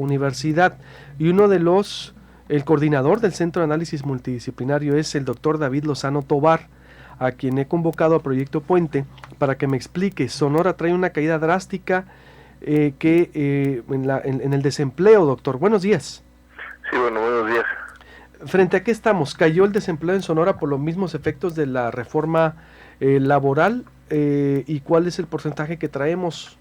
universidad, y el coordinador del Centro de Análisis Multidisciplinario es el doctor David Lozano Tobar, a quien he convocado a Proyecto Puente para que me explique. Sonora trae una caída drástica en el desempleo, doctor. Buenos días. Sí, bueno, buenos días. ¿Frente a qué estamos? ¿Cayó el desempleo en Sonora por los mismos efectos de la reforma laboral? ¿Y cuál es el porcentaje que traemos?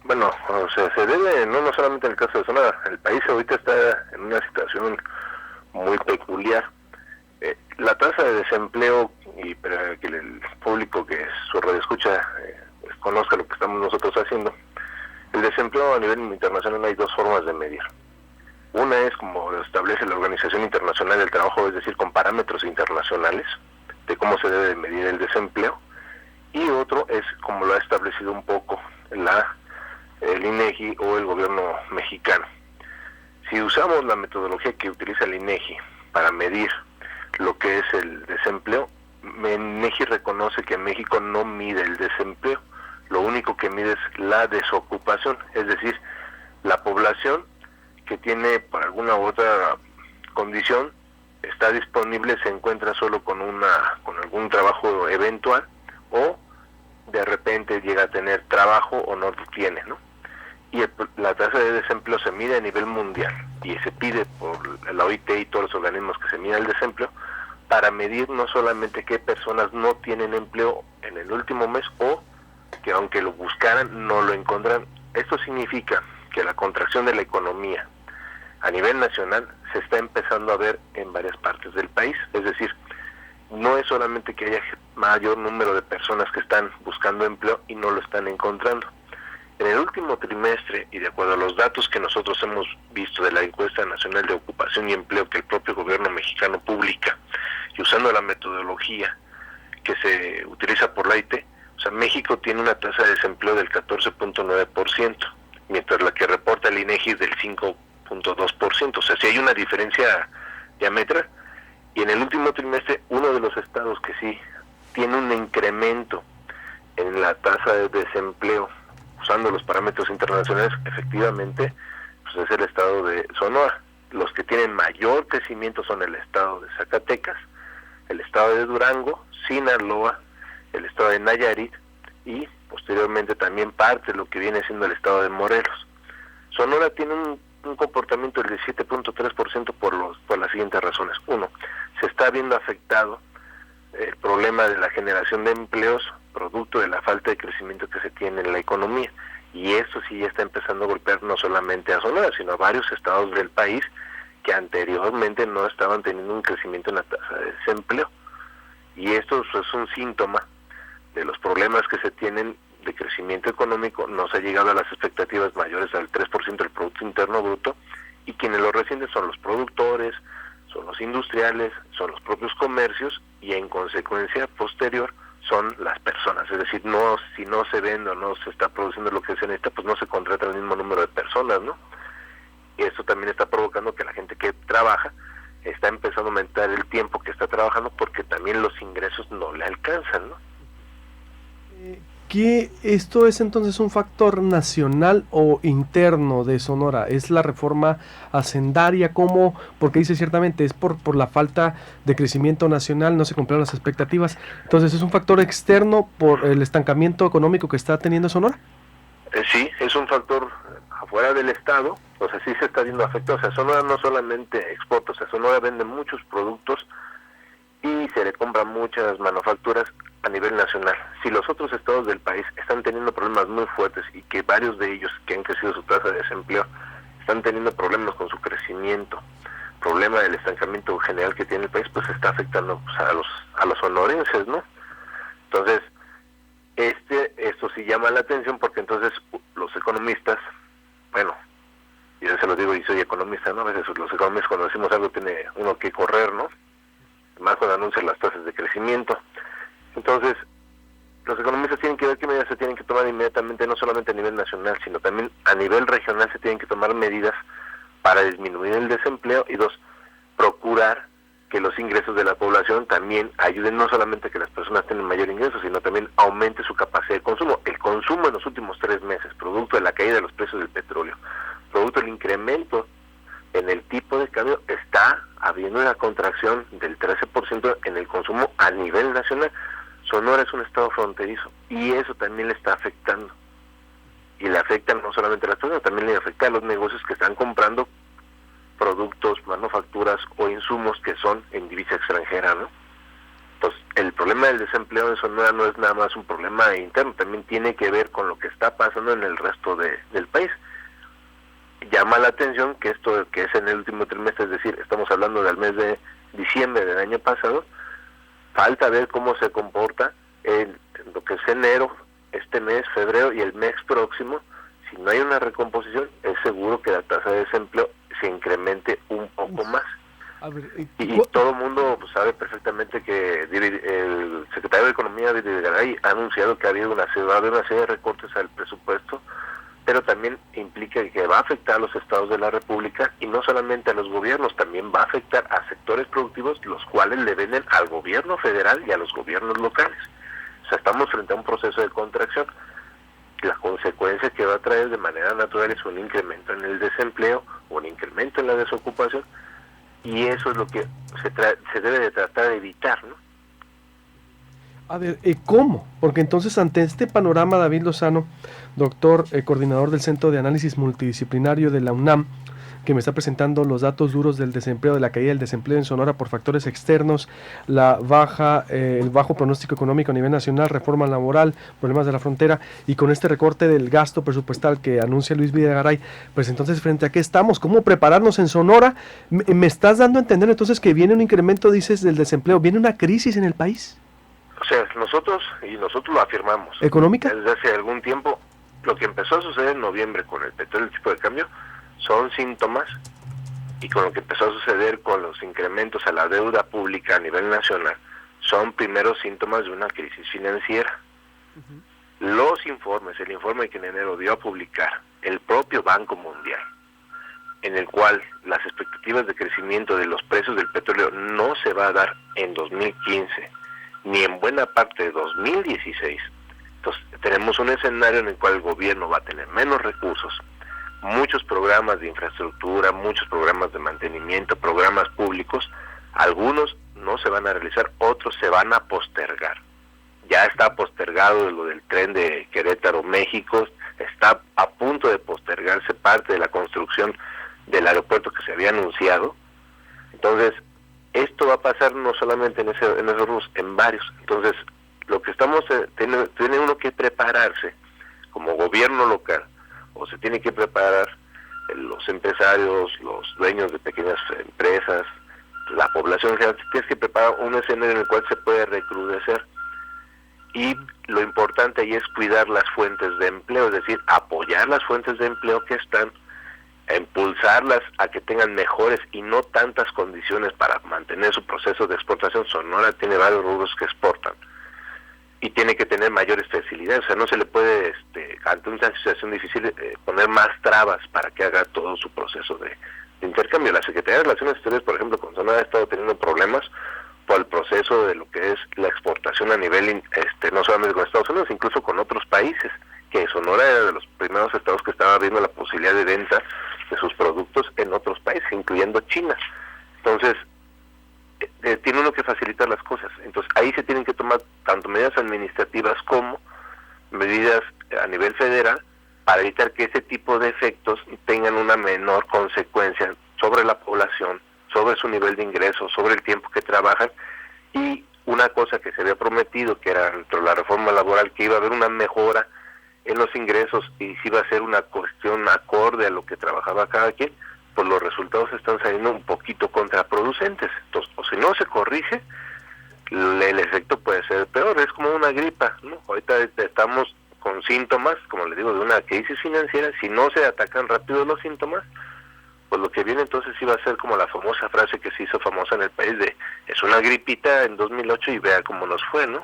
Bueno, o sea, se debe, no solamente en el caso de Sonora, el país ahorita está en una situación muy peculiar. La tasa de desempleo, y para que el público que su radio escucha pues conozca lo que estamos nosotros haciendo, el desempleo a nivel internacional hay dos formas de medir. Una es como lo establece la Organización Internacional del Trabajo, es decir, con parámetros internacionales de cómo se debe medir el desempleo, y otro es como lo ha establecido un poco el INEGI o el gobierno mexicano. Si usamos la metodología que utiliza el INEGI para medir lo que es el desempleo, INEGI reconoce que México no mide el desempleo, lo único que mide es la desocupación, es decir, la población que tiene por alguna u otra condición, está disponible, se encuentra solo con algún trabajo eventual, o de repente llega a tener trabajo o no lo tiene, ¿no? Y la tasa de desempleo se mide a nivel mundial y se pide por la OIT y todos los organismos que se miden el desempleo para medir no solamente qué personas no tienen empleo en el último mes o que aunque lo buscaran no lo encontraran. Esto significa que la contracción de la economía a nivel nacional se está empezando a ver en varias partes del país, es decir, no es solamente que haya mayor número de personas que están buscando empleo y no lo están encontrando. En el último trimestre, y de acuerdo a los datos que nosotros hemos visto de la Encuesta Nacional de Ocupación y Empleo que el propio gobierno mexicano publica, y usando la metodología que se utiliza por la OIT, o sea, México tiene una tasa de desempleo del 14.9%, mientras la que reporta el INEGI es del 5.2%, o sea, si hay una diferencia diametral. Y en el último trimestre, uno de los estados que sí tiene un incremento en la tasa de desempleo, usando los parámetros internacionales, efectivamente, pues es el estado de Sonora. Los que tienen mayor crecimiento son el estado de Zacatecas, el estado de Durango, Sinaloa, el estado de Nayarit y posteriormente también parte de lo que viene siendo el estado de Morelos. Sonora tiene un comportamiento del 17.3% por las siguientes razones. Uno, se está viendo afectado el problema de la generación de empleos producto de la falta de crecimiento que se tiene en la economía, y esto sí ya está empezando a golpear no solamente a Sonora, sino a varios estados del país que anteriormente no estaban teniendo un crecimiento en la tasa de desempleo, y esto es un síntoma de los problemas que se tienen de crecimiento económico. No se ha llegado a las expectativas mayores al 3% del Producto Interno Bruto, y quienes lo resienten son los productores, son los industriales, son los propios comercios, y en consecuencia posterior son las personas. Es decir, si no se vende o no se está produciendo lo que se necesita, pues no se contrata el mismo número de personas, ¿no? Y esto también está provocando que la gente que trabaja está empezando a aumentar el tiempo que está trabajando porque también los ingresos no le alcanzan, ¿no? ¿Que esto es entonces un factor nacional o interno de Sonora? ¿Es la reforma hacendaria? ¿Cómo? Porque dice ciertamente es por la falta de crecimiento nacional, no se cumplieron las expectativas. Entonces, ¿es un factor externo por el estancamiento económico que está teniendo Sonora? Sí, es un factor afuera del estado, o sea, sí se está viendo afectado. O sea, Sonora no solamente exporta, o sea, Sonora vende muchos productos y se le compran muchas manufacturas a nivel nacional. Si los otros estados del país están teniendo problemas muy fuertes y que varios de ellos que han crecido su tasa de desempleo están teniendo problemas con su crecimiento, problema del estancamiento general que tiene el país, pues está afectando pues, a los sonorenses, ¿no? Entonces, esto sí llama la atención porque entonces los economistas, bueno, yo se lo digo y soy economista, ¿no? A veces los economistas cuando decimos algo tiene uno que correr, ¿no? Más cuando anuncian las tasas de crecimiento. Entonces, los economistas tienen que ver qué medidas se tienen que tomar inmediatamente, no solamente a nivel nacional, sino también a nivel regional se tienen que tomar medidas para disminuir el desempleo y dos, procurar que los ingresos de la población también ayuden no solamente a que las personas tengan mayor ingreso, sino también aumente su capacidad de consumo. El consumo en los últimos 3 meses, producto de la caída de los precios del petróleo, producto del incremento en el tipo de cambio, está habiendo una contracción del 13% en el consumo a nivel nacional. Sonora es un estado fronterizo y eso también le está afectando. Y le afecta no solamente a las personas, también le afecta a los negocios que están comprando productos, manufacturas o insumos que son en divisa extranjera, ¿no? Entonces, el problema del desempleo en Sonora no es nada más un problema interno, también tiene que ver con lo que está pasando en el resto del país. Llama la atención que esto que es en el último trimestre, es decir, estamos hablando del mes de diciembre del año pasado, falta ver cómo se comporta en lo que es enero, este mes, febrero y el mes próximo. Si no hay una recomposición, es seguro que la tasa de desempleo se incremente un poco más. A ver, y todo el mundo pues, sabe perfectamente que el secretario de Economía, David Garay, ha anunciado que va a haber una serie de recortes al presupuesto, pero también implica que va a afectar a los estados de la República y no solamente a los gobiernos, también va a afectar a sectores productivos, los cuales le venden al gobierno federal y a los gobiernos locales. O sea, estamos frente a un proceso de contracción. La consecuencia que va a traer de manera natural es un incremento en el desempleo, un incremento en la desocupación, y eso es lo que se debe de tratar de evitar, ¿no? A ver, ¿cómo? Porque entonces ante este panorama, David Lozano, doctor, coordinador del Centro de Análisis Multidisciplinario de la UNAM, que me está presentando los datos duros del desempleo, de la caída del desempleo en Sonora por factores externos, el bajo pronóstico económico a nivel nacional, reforma laboral, problemas de la frontera, y con este recorte del gasto presupuestal que anuncia Luis Videgaray, pues entonces, ¿frente a qué estamos? ¿Cómo prepararnos en Sonora? ¿Me estás dando a entender entonces que viene un incremento, dices, del desempleo? ¿Viene una crisis en el país? O sea, nosotros lo afirmamos. ¿Económica? Desde hace algún tiempo, lo que empezó a suceder en noviembre con el petróleo y el tipo de cambio son síntomas, y con lo que empezó a suceder con los incrementos a la deuda pública a nivel nacional, son primeros síntomas de una crisis financiera. Los informes, el informe que en enero dio a publicar el propio Banco Mundial, en el cual las expectativas de crecimiento de los precios del petróleo no se va a dar en 2015, ni en buena parte de 2016. Entonces tenemos un escenario en el cual el gobierno va a tener menos recursos, muchos programas de infraestructura, muchos programas de mantenimiento, programas públicos, algunos no se van a realizar, otros se van a postergar. Ya está postergado lo del tren de Querétaro, México, está a punto de postergarse parte de la construcción del aeropuerto que se había anunciado. Entonces, esto va a pasar no solamente en esos rubros, en varios. Entonces, lo que tiene uno que prepararse como gobierno local, o se tiene que preparar los empresarios, los dueños de pequeñas empresas, la población en general, tienes que preparar un escenario en el cual se puede recrudecer. Y lo importante ahí es cuidar las fuentes de empleo, es decir, apoyar las fuentes de empleo que están, impulsarlas a que tengan mejores y no tantas condiciones para mantener su proceso de exportación. Sonora tiene varios rubros que exportan y tiene que tener mayores facilidades, o sea, no se le puede, ante una situación difícil, poner más trabas para que haga todo su proceso de intercambio. La Secretaría de Relaciones Exteriores, por ejemplo, con Sonora ha estado teniendo problemas por el proceso de lo que es la exportación a nivel, no solamente con Estados Unidos, incluso con otros países, que Sonora era de los primeros estados que estaba viendo la posibilidad de venta de sus productos en otros países, incluyendo China. Entonces, tiene uno que facilitar las cosas. Entonces, ahí se tienen que tomar tanto medidas administrativas como medidas a nivel federal para evitar que ese tipo de efectos tengan una menor consecuencia sobre la población, sobre su nivel de ingresos, sobre el tiempo que trabajan. Y una cosa que se había prometido, que era dentro de la reforma laboral, que iba a haber una mejora en los ingresos y si iba a ser una cuestión acorde a lo que trabajaba cada quien, pues los resultados están saliendo un poquito contraproducentes. Entonces, o si no se corrige, el efecto puede ser peor. Es como una gripa, ¿no? Ahorita estamos con síntomas, como les digo, de una crisis financiera. Si no se atacan rápido los síntomas, pues lo que viene entonces iba a ser como la famosa frase que se hizo famosa en el país de: es una gripita en 2008 y vea cómo nos fue, ¿no?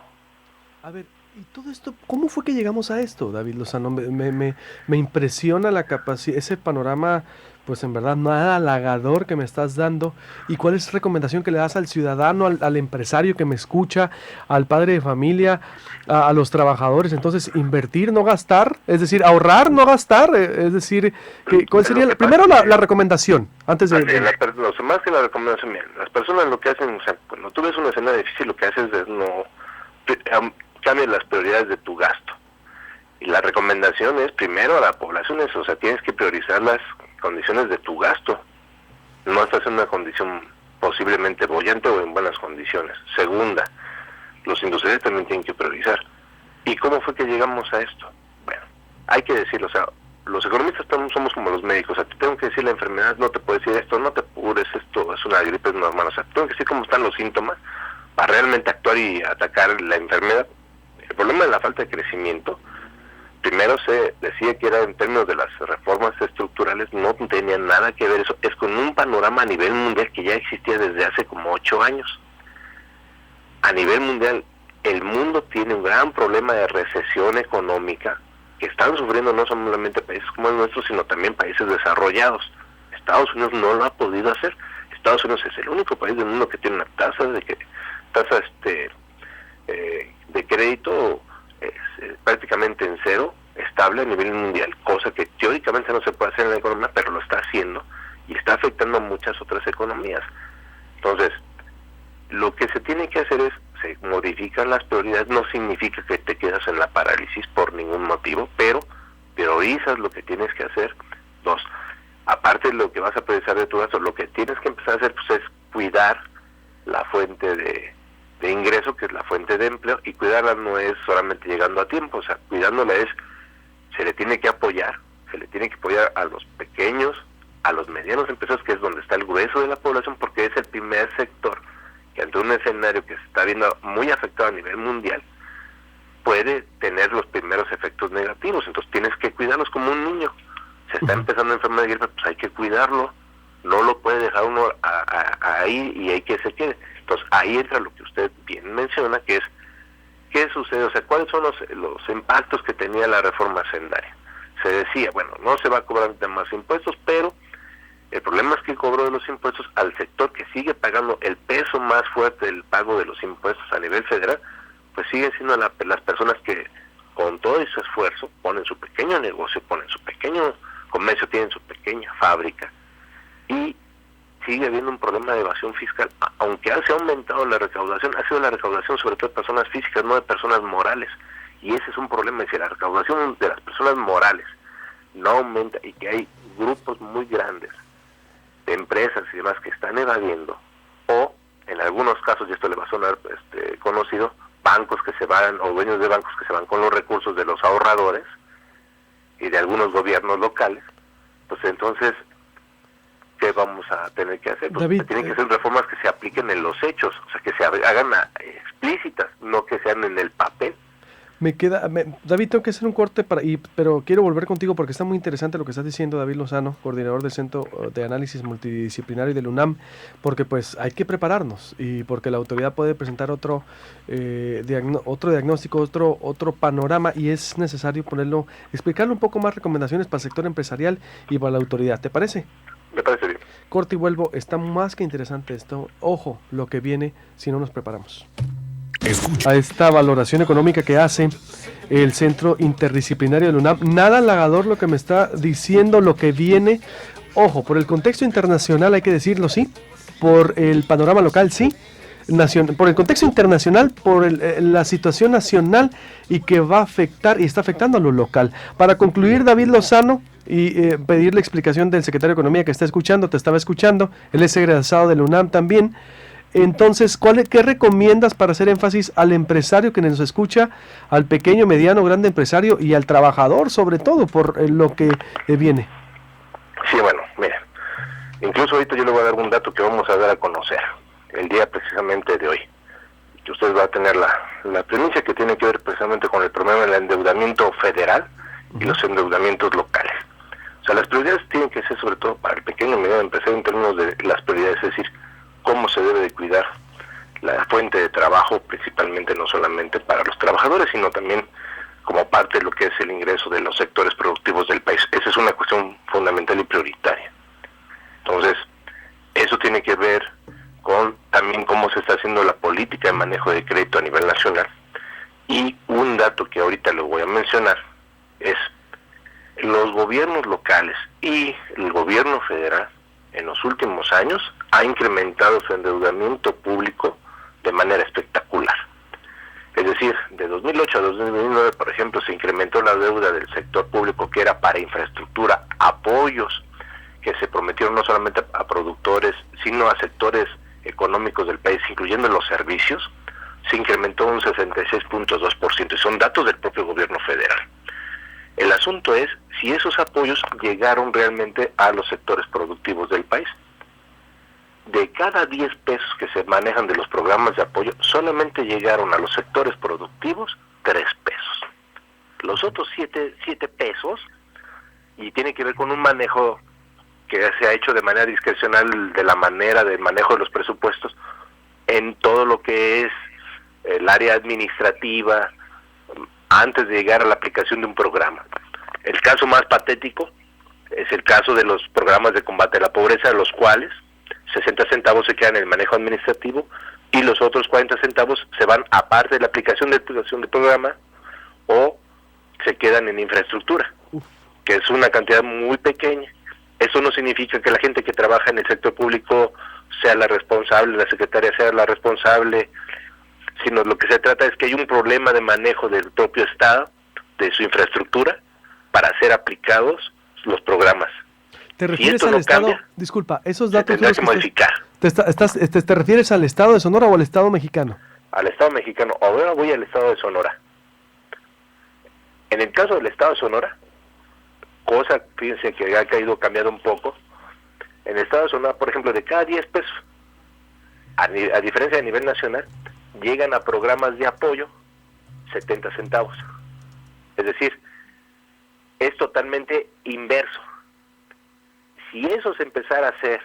A ver, Y todo esto, ¿cómo fue que llegamos a esto, David Lozano? Me impresiona la capacidad, ese panorama, pues en verdad nada halagador que me estás dando. ¿Y cuál es la recomendación que le das al ciudadano, al empresario que me escucha, al padre de familia, a los trabajadores? Entonces, invertir, no gastar, es decir, ahorrar, no gastar, es decir, ¿cuál sería primero la recomendación? Antes de... Más que la recomendación, bien, las personas lo que hacen, o sea, cuando tú ves una escena difícil, lo que haces es no... cambia las prioridades de tu gasto. Y la recomendación es primero a la población, o sea, tienes que priorizar las condiciones de tu gasto. No estás en una condición posiblemente bollante o en buenas condiciones. Segunda, los industriales también tienen que priorizar. ¿Y cómo fue que llegamos a esto? Bueno, hay que decirlo, o sea, los economistas somos como los médicos, o sea, te tengo que decir la enfermedad, no te puedo decir esto, no te apures, esto es una gripe normal, o sea, tengo que decir cómo están los síntomas para realmente actuar y atacar la enfermedad. El problema de la falta de crecimiento, primero se decía que era en términos de las reformas estructurales, no tenía nada que ver eso, es con un panorama a nivel mundial que ya existía desde hace como 8 años. A nivel mundial, el mundo tiene un gran problema de recesión económica que están sufriendo no solamente países como el nuestro, sino también países desarrollados. Estados Unidos no lo ha podido hacer. Estados Unidos es el único país del mundo que tiene una tasa de crédito prácticamente en cero, estable a nivel mundial, cosa que teóricamente no se puede hacer en la economía, pero lo está haciendo y está afectando a muchas otras economías. Entonces, lo que se tiene que hacer es, se modifican las prioridades, no significa que te quedas en la parálisis por ningún motivo, pero priorizas lo que tienes que hacer. Dos, aparte de lo que vas a priorizar de tu gasto, lo que tienes que empezar a hacer pues, es cuidar la fuente de ingreso, que es la fuente de empleo, y cuidarla no es solamente llegando a tiempo, o sea, cuidándola es, se le tiene que apoyar a los pequeños, a los medianos empresarios, que es donde está el grueso de la población, porque es el primer sector que ante un escenario que se está viendo muy afectado a nivel mundial, puede tener los primeros efectos negativos. Entonces tienes que cuidarlos como un niño. Se está empezando a enfermar de gripe, pues hay que cuidarlo, no lo puede dejar uno ahí y hay que se quede. Entonces ahí entra lo que usted bien menciona, que es ¿qué sucede? O sea, ¿cuáles son los impactos que tenía la reforma hacendaria? Se decía, bueno, no se va a cobrar más impuestos, pero el problema es que cobró de los impuestos al sector que sigue pagando el peso más fuerte del pago de los impuestos a nivel federal, pues siguen siendo las personas que con todo su esfuerzo ponen su pequeño negocio, ponen su pequeño comercio, tienen su pequeña fábrica, y sigue habiendo un problema de evasión fiscal. Aunque se ha aumentado la recaudación, ha sido la recaudación sobre todo de personas físicas, no de personas morales, y ese es un problema. Es que la recaudación de las personas morales no aumenta y que hay grupos muy grandes de empresas y demás que están evadiendo, o en algunos casos, y esto le va a sonar conocido, bancos que se van, o dueños de bancos que se van con los recursos de los ahorradores y de algunos gobiernos locales. Pues entonces, ¿qué vamos a tener que hacer? Pues David, tienen que ser reformas que se apliquen en los hechos, o sea, que se hagan explícitas, no que sean en el papel. David, tengo que hacer un corte pero quiero volver contigo porque está muy interesante lo que estás diciendo, David Lozano, coordinador del Centro de Análisis Multidisciplinario del UNAM, porque pues hay que prepararnos y porque la autoridad puede presentar otro diagnóstico, otro panorama, y es necesario explicarle un poco más recomendaciones para el sector empresarial y para la autoridad. ¿Te parece? Me parece bien. Corte y vuelvo, está más que interesante esto. Ojo, lo que viene si no nos preparamos. Escucha. A esta valoración económica que hace el Centro Interdisciplinario del UNAM, nada halagador lo que me está diciendo lo que viene. Ojo, por el contexto internacional hay que decirlo, sí, por el panorama local, sí, por el contexto internacional, por la situación nacional, y que va a afectar y está afectando a lo local. Para concluir, David Lozano, y pedirle explicación del secretario de Economía que está escuchando, te estaba escuchando, él es egresado del UNAM también. Entonces, ¿qué recomiendas para hacer énfasis al empresario que nos escucha, al pequeño, mediano, grande empresario y al trabajador, sobre todo, por lo que viene? Sí, bueno, mira, incluso ahorita yo le voy a dar un dato que vamos a dar a conocer el día precisamente de hoy, que usted va a tener la primicia, que tiene que ver precisamente con el problema del endeudamiento federal y los endeudamientos locales. O sea, las prioridades tienen que ser sobre todo para el pequeño y mediano empresario en términos de las prioridades, es decir, cómo se debe de cuidar la fuente de trabajo, principalmente no solamente para los trabajadores, sino también como parte de lo que es el ingreso de los sectores productivos del país. Esa es una cuestión fundamental y prioritaria. Entonces, eso tiene que ver con también cómo se está haciendo la política de manejo de crédito a nivel nacional. Y un dato que ahorita lo voy a mencionar es los gobiernos locales y el gobierno federal en los últimos años ha incrementado su endeudamiento público de manera espectacular. Es decir, de 2008 a 2009, por ejemplo, se incrementó la deuda del sector público que era para infraestructura, apoyos que se prometieron no solamente a productores, sino a sectores económicos del país, incluyendo los servicios, se incrementó un 66.2%, y son datos del propio gobierno federal. El asunto es si esos apoyos llegaron realmente a los sectores productivos del país. De cada 10 pesos que se manejan de los programas de apoyo, solamente llegaron a los sectores productivos 3 pesos. Los otros 7 pesos, y tiene que ver con un manejo que se ha hecho de manera discrecional de la manera de manejo de los presupuestos en todo lo que es el área administrativa antes de llegar a la aplicación de un programa. El caso más patético es el caso de los programas de combate a la pobreza, los cuales 60 centavos se quedan en el manejo administrativo y los otros 40 centavos se van aparte de la aplicación del programa o se quedan en infraestructura, que es una cantidad muy pequeña. Eso no significa que la gente que trabaja en el sector público sea la responsable, la secretaria sea la responsable, sino lo que se trata es que hay un problema de manejo del propio Estado, de su infraestructura, para ser aplicados los programas. ¿Te refieres al Estado? Disculpa, esos datos tendrá que modificar. ¿Te refieres al Estado de Sonora o al Estado mexicano? Al Estado mexicano. Ahora voy al Estado de Sonora. En el caso del Estado de Sonora, cosa, fíjense que ha caído cambiando un poco, en el Estado de Sonora, por ejemplo, de cada 10 pesos, a diferencia de nivel nacional, llegan a programas de apoyo 70 centavos. Es decir, es totalmente inverso. Si eso se empezara a hacer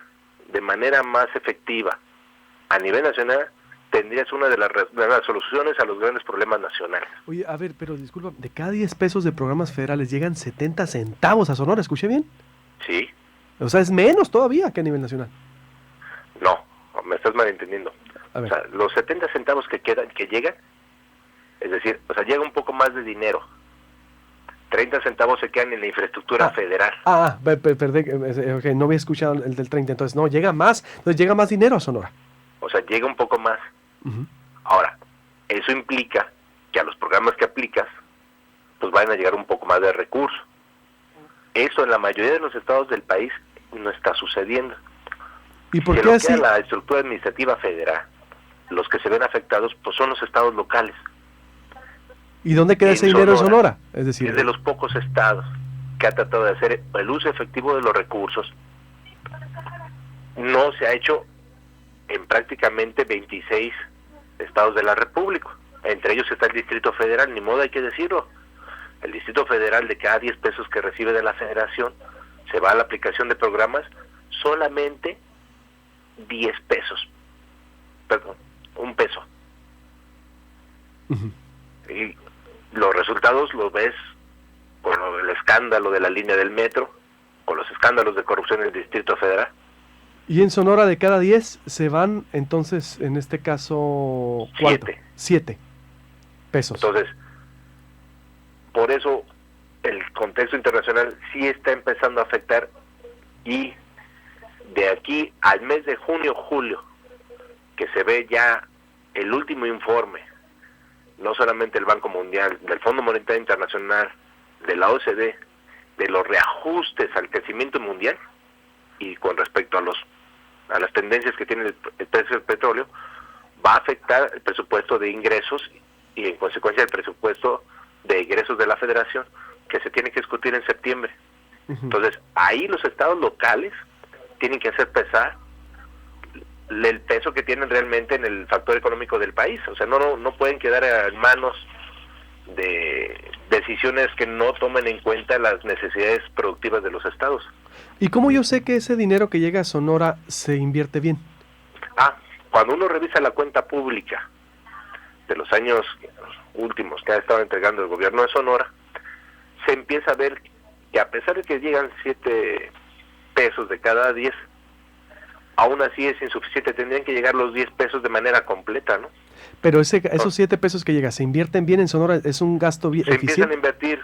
de manera más efectiva a nivel nacional, tendrías una de las soluciones a los grandes problemas nacionales. Oye, a ver, pero disculpa, de cada 10 pesos de programas federales llegan 70 centavos a Sonora, ¿escuché bien? Sí. O sea, es menos todavía que a nivel nacional. No, me estás malentendiendo. O sea, los 70 centavos que llegan, es decir, o sea, llega un poco más de dinero. 30 centavos se quedan en la infraestructura federal. Perdón, okay, no había escuchado el del 30, entonces no, llega más dinero a Sonora. O sea, llega un poco más. Uh-huh. Ahora, eso implica que a los programas que aplicas, pues van a llegar un poco más de recursos. Eso en la mayoría de los estados del país no está sucediendo. ¿Y por qué así? La estructura administrativa federal, los que se ven afectados, pues son los estados locales. ¿Y dónde queda ese dinero en Sonora? Es de los pocos estados que ha tratado de hacer el uso efectivo de los recursos. No se ha hecho en prácticamente 26 estados de la República. Entre ellos está el Distrito Federal, ni modo hay que decirlo. El Distrito Federal, de cada 10 pesos que recibe de la Federación, se va a la aplicación de programas, solamente 10 pesos. Perdón, 1 peso. Uh-huh. Y los resultados los ves con el escándalo de la línea del metro, con los escándalos de corrupción en el Distrito Federal. Y en Sonora de cada 10 se van, entonces, en este caso, 7 pesos. Entonces, por eso el contexto internacional sí está empezando a afectar, y de aquí al mes de junio, julio, que se ve ya el último informe, no solamente del Banco Mundial, del Fondo Monetario Internacional, de la OCDE, de los reajustes al crecimiento mundial y con respecto a las tendencias que tiene el precio del petróleo, va a afectar el presupuesto de ingresos y en consecuencia el presupuesto de ingresos de la Federación, que se tiene que discutir en septiembre. Uh-huh. Entonces, ahí los estados locales tienen que hacer pesar el peso que tienen realmente en el factor económico del país. O sea, no pueden quedar en manos de decisiones que no tomen en cuenta las necesidades productivas de los estados. ¿Y cómo yo sé que ese dinero que llega a Sonora se invierte bien? cuando uno revisa la cuenta pública de los años últimos que ha estado entregando el gobierno de Sonora, se empieza a ver que a pesar de que llegan 7 pesos de cada 10, aún así es insuficiente, tendrían que llegar los 10 pesos de manera completa, ¿no? Pero esos 7 pesos que llegan, ¿se invierten bien en Sonora? ¿Es un gasto bien se eficiente? Empiezan a invertir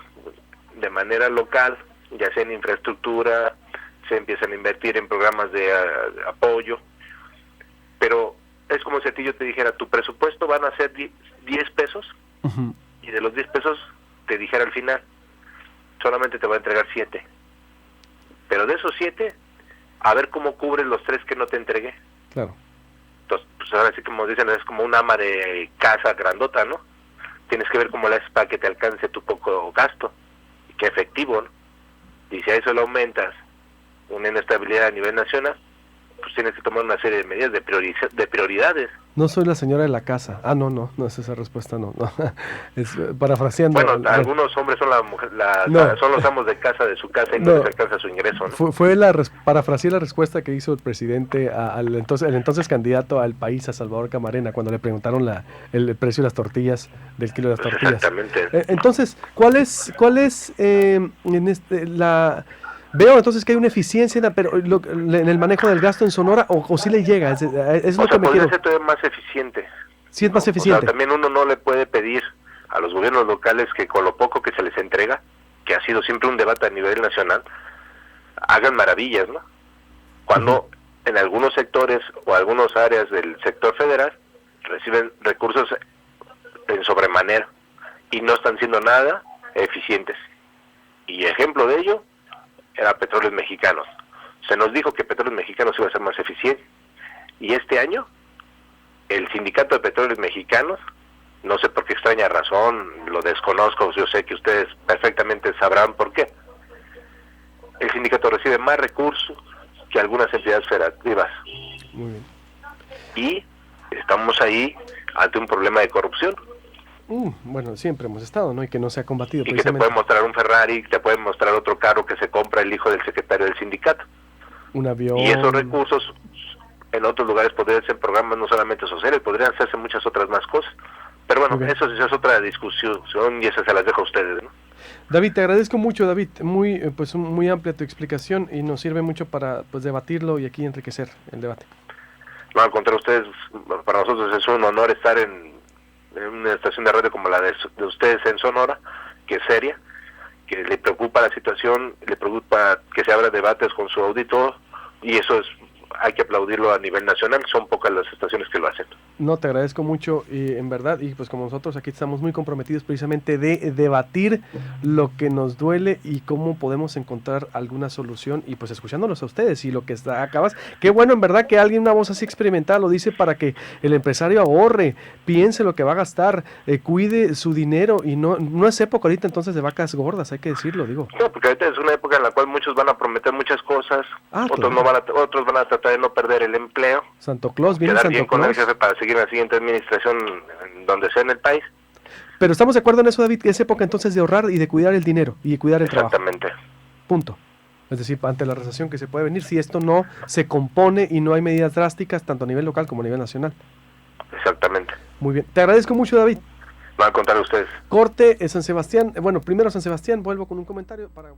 de manera local, ya sea en infraestructura, se empiezan a invertir en programas de apoyo, pero es como si a ti yo te dijera, tu presupuesto van a ser 10 pesos, Uh-huh. y de los 10 pesos te dijera al final, solamente te va a entregar 7. Pero de esos 7, a ver cómo cubres los 3 que no te entregué. Claro. Entonces, pues ahora sí, como dicen, es como un ama de casa grandota, ¿no? Tienes que ver cómo le haces para que te alcance tu poco gasto, y que efectivo, ¿no? Y si a eso le aumentas una inestabilidad a nivel nacional, pues tienes que tomar una serie de medidas de prioridades. No soy la señora de la casa. No es esa respuesta, no. Es parafraseando. Bueno, algunos hombres son son los amos de casa de su casa y no les alcanza su ingreso, ¿no? Parafraseé la respuesta que hizo el presidente el entonces candidato al país, a Salvador Camarena, cuando le preguntaron el precio de las tortillas, del kilo de las tortillas. Exactamente. Entonces, ¿cuál es Veo entonces que hay una eficiencia en el manejo del gasto en Sonora, o sí le llega, es lo que me quiero... ser todavía más eficiente. Sí, es más eficiente. O sea, también uno no le puede pedir a los gobiernos locales que con lo poco que se les entrega, que ha sido siempre un debate a nivel nacional, hagan maravillas, ¿no? Cuando en algunos sectores o algunas áreas del sector federal reciben recursos en sobremanera y no están siendo nada eficientes. Y ejemplo de ello era Petróleos Mexicanos. Se nos dijo que Petróleos Mexicanos iba a ser más eficiente, y este año el sindicato de Petróleos Mexicanos, no sé por qué extraña razón, lo desconozco, yo sé que ustedes perfectamente sabrán por qué, el sindicato recibe más recursos que algunas entidades federativas. Muy bien. Y estamos ahí ante un problema de corrupción. Bueno, siempre hemos estado, ¿no? Y que no se ha combatido. Y que te pueden mostrar un Ferrari, te pueden mostrar otro carro que se compra el hijo del secretario del sindicato. Un avión. Y esos recursos en otros lugares podrían ser programas no solamente sociales, podrían hacerse muchas otras más cosas. Pero bueno, eso es otra discusión y esa se las dejo a ustedes, ¿no? David, te agradezco mucho, David. Muy amplia tu explicación y nos sirve mucho para debatirlo y aquí enriquecer el debate. No, al contrario, para nosotros es un honor estar en una estación de radio como la de ustedes en Sonora, que es seria, que le preocupa la situación, le preocupa que se abra debates con su auditor, y eso hay que aplaudirlo a nivel nacional. Son pocas las estaciones que lo hacen. No, te agradezco mucho, y en verdad, y pues como nosotros aquí estamos muy comprometidos precisamente de debatir lo que nos duele y cómo podemos encontrar alguna solución, y pues escuchándolos a ustedes y lo que acabas, qué bueno en verdad que alguien, una voz así experimentada, lo dice para que el empresario ahorre, piense lo que va a gastar, cuide su dinero, y no es época ahorita entonces de vacas gordas, hay que decirlo, digo. No, porque ahorita es una época en la cual muchos van a prometer muchas cosas, otros van a tratar de no perder el empleo, Santo Claus, viene Santo Claus, con el jefe para seguir la siguiente administración donde sea en el país. Pero estamos de acuerdo en eso, David, que es época entonces de ahorrar y de cuidar el dinero y de cuidar el trabajo. Exactamente. Punto. Es decir, ante la recesión que se puede venir, si esto no se compone y no hay medidas drásticas, tanto a nivel local como a nivel nacional. Exactamente. Muy bien. Te agradezco mucho, David. Van a contar ustedes. Corte, San Sebastián. Bueno, primero San Sebastián, vuelvo con un comentario para...